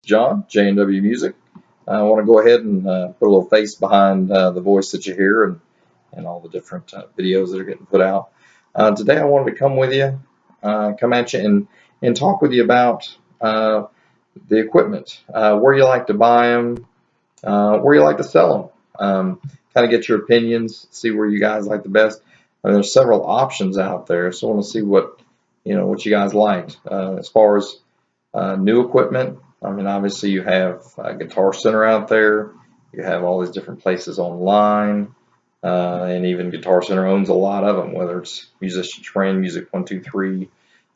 John, J&W Music. I want to go ahead and put a little face behind the voice that you hear and all the different videos that are getting put out. Today I wanted to come at you and talk with you about the equipment, where you like to buy them, where you like to sell them, kind of get your opinions, see where you guys like the best. There's several options out there, so I want to see what you guys liked as far as new equipment. Obviously you have Guitar Center out there. You have all these different places online, and even Guitar Center owns a lot of them, whether it's Musician's Friend, Music 123,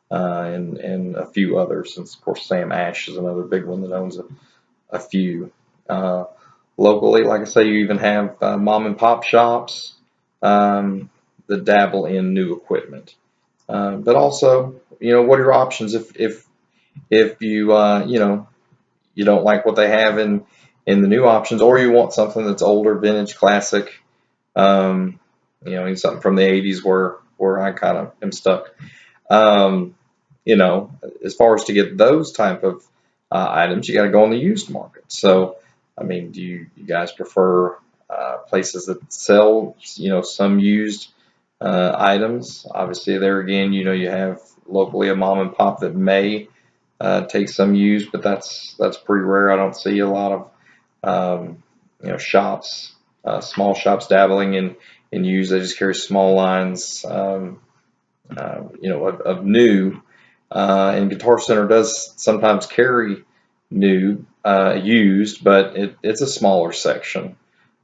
and a few others. And of course, Sam Ash is another big one that owns a few. Locally, like I say, you even have mom and pop shops that dabble in new equipment. But also, what are your options if you don't like what they have in the new options, or you want something that's older, vintage, classic, something from the 80s where I kind of am stuck. As far as to get those type of items, you got to go on the used market. So, do you guys prefer places that sell, some used items? Obviously, there again, you have locally a mom and pop that may take some used, but that's pretty rare. I don't see a lot of shops, small shops dabbling in used. They just carry small lines, of new. And Guitar Center does sometimes carry new, used, but it's a smaller section.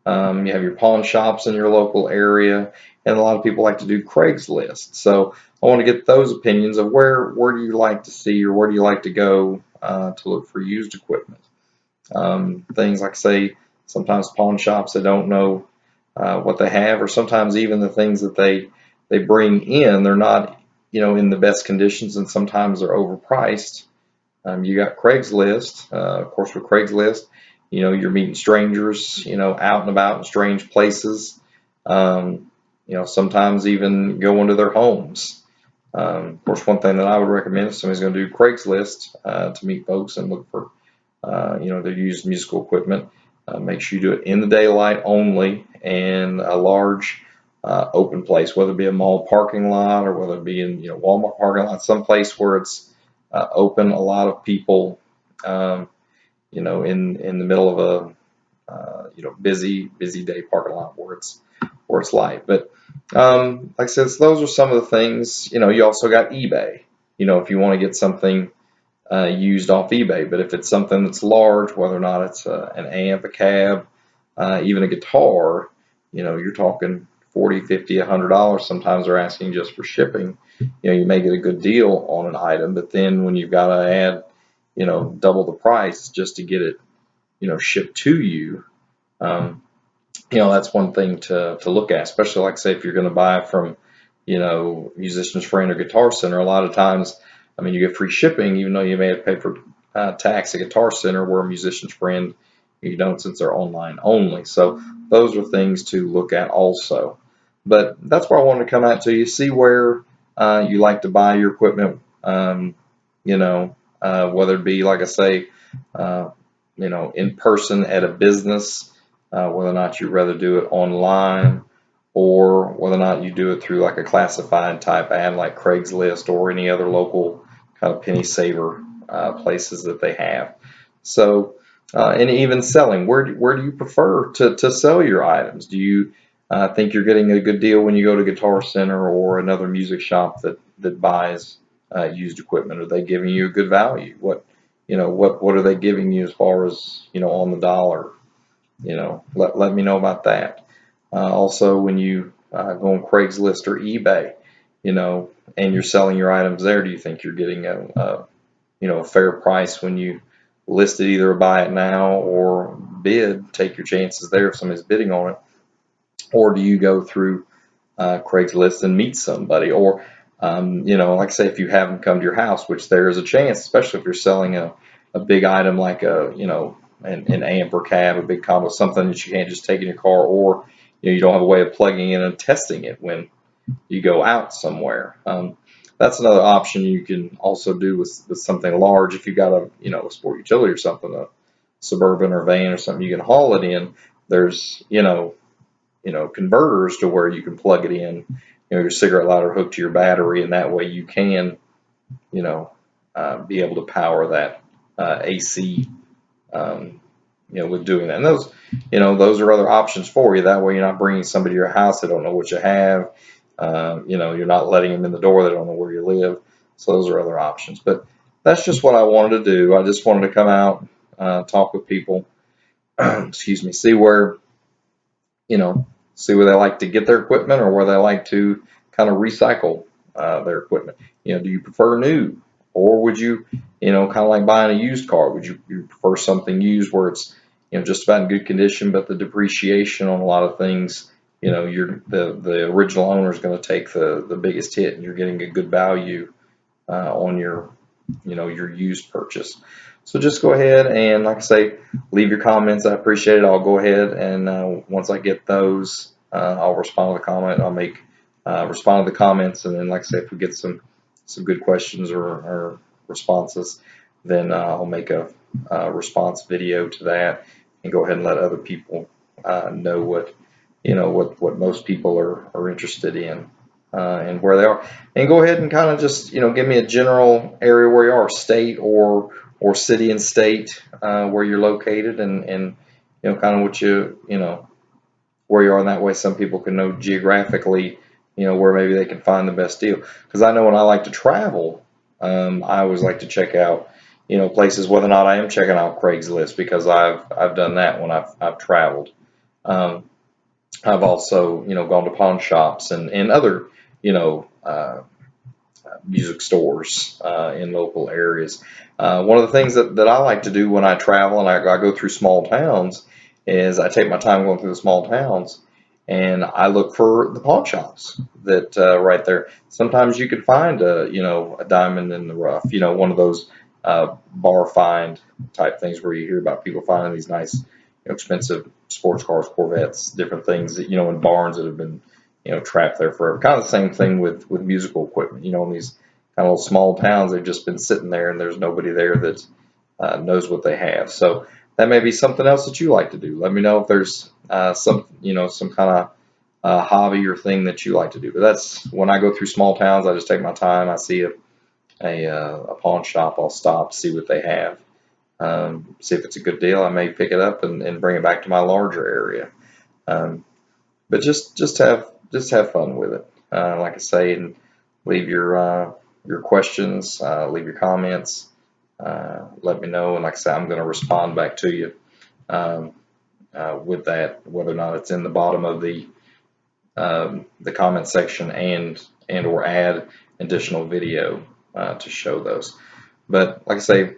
You have your pawn shops in your local area, and a lot of people like to do Craigslist. So I want to get those opinions of where do you like to see, or where do you like to go to look for used equipment. Things like, say, sometimes pawn shops, they don't know what they have, or sometimes even the things that they bring in, they're not in the best conditions, and sometimes they're overpriced. You got Craigslist, of course. With Craigslist, you're meeting strangers, out and about in strange places. Sometimes even going to their homes. Of course, one thing that I would recommend if somebody's going to do Craigslist to meet folks and look for, their used musical equipment, make sure you do it in the daylight only, and a large open place, whether it be a mall parking lot or whether it be in Walmart parking lot, some place where it's open. A lot of people, in the middle of a busy day parking lot where it's light. But like I said, so those are some of the things. You also got eBay. If you want to get something used off eBay, but if it's something that's large, whether or not it's an amp, a cab, even a guitar, you're talking $40, $50, $100. Sometimes they're asking just for shipping. You may get a good deal on an item, but then when you've got to add, double the price just to get it, shipped to you, that's one thing to look at, especially like, say, if you're going to buy from, Musician's Friend or Guitar Center. A lot of times, you get free shipping, even though you may have paid for tax at Guitar Center, where Musician's Friend, you don't, since they're online only. So those are things to look at also. But that's where I wanted to come out to you, see where you like to buy your equipment, whether it be, like I say, in person at a business, whether or not you'd rather do it online, or whether or not you do it through like a classified type ad like Craigslist or any other local kind of penny saver places that they have. So, and even selling, where do you prefer to sell your items? Do you think you're getting a good deal when you go to Guitar Center or another music shop that buys used equipment? Are they giving you a good value? What are they giving you as far as on the dollar? Let me know about that. Also, when you go on Craigslist or eBay, and you're selling your items there, do you think you're getting a fair price when you list it, either buy it now or bid? Take your chances there if somebody's bidding on it. Or do you go through Craigslist and meet somebody? Or, like I say, if you have them come to your house, which there is a chance, especially if you're selling a big item like an amp or cab, a big combo, something that you can't just take in your car, or you don't have a way of plugging in and testing it when you go out somewhere. that's another option you can also do with something large. If you got a, a sport utility or something, a Suburban or van or something, you can haul it in. There's, converters to where you can plug it in, your cigarette lighter hooked to your battery, and that way you can, be able to power that AC, with doing that. And those are other options for you. That way you're not bringing somebody to your house, they don't know what you have. You're not letting them in the door, they don't know where you live. So those are other options. But that's just what I wanted to do. I just wanted to come out, talk with people, excuse me, you know, see where they like to get their equipment or where they like to kind of recycle their equipment. Do you prefer new, or would you, kind of like buying a used car? Would you prefer something used where it's, just about in good condition, but the depreciation on a lot of things, the original owner is going to take the biggest hit, and you're getting a good value on your used purchase. So just go ahead and, like I say, leave your comments. I appreciate it. I'll go ahead and once I get those, I'll respond to the comment. I'll make respond to the comments, and then, like I say, if we get some good questions or responses, then I'll make a response video to that and go ahead and let other people know what most people are interested in. And where they are, and go ahead and kind of just give me a general area where you are, state or city and state, where you're located, and kind of what where you are, and that way some people can know geographically where maybe they can find the best deal. Because I know when I like to travel, I always like to check out places, whether or not I am checking out Craigslist, because I've done that when I've traveled. I've also gone to pawn shops and other music stores in local areas. One of the things that I like to do when I travel and I go through small towns is I take my time going through the small towns, and I look for the pawn shops that right there. Sometimes you can find a diamond in the rough, one of those bar find type things where you hear about people finding these nice expensive sports cars, Corvettes, different things that in barns that have been trapped there forever. Kind of the same thing with musical equipment. In these kind of little small towns, they've just been sitting there, and there's nobody there that knows what they have. So that may be something else that you like to do. Let me know if there's some kind of hobby or thing that you like to do. But that's when I go through small towns, I just take my time. I see a pawn shop, I'll stop, see what they have. See if it's a good deal. I may pick it up and bring it back to my larger area. But just have fun with it. Like I say, and leave your questions, leave your comments. Let me know, and like I say, I'm going to respond back to you with that, whether or not it's in the bottom of the comment section, and or add additional video to show those. But like I say,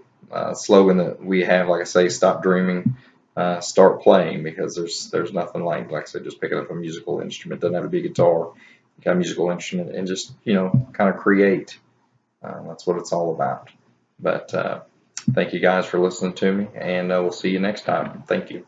slogan that we have, like I say, stop dreaming, start playing, because there's nothing like I said, just picking up a musical instrument. Doesn't have to be a guitar, you got a musical instrument, and just kind of create. That's what it's all about. But thank you guys for listening to me, and we'll see you next time. Thank you.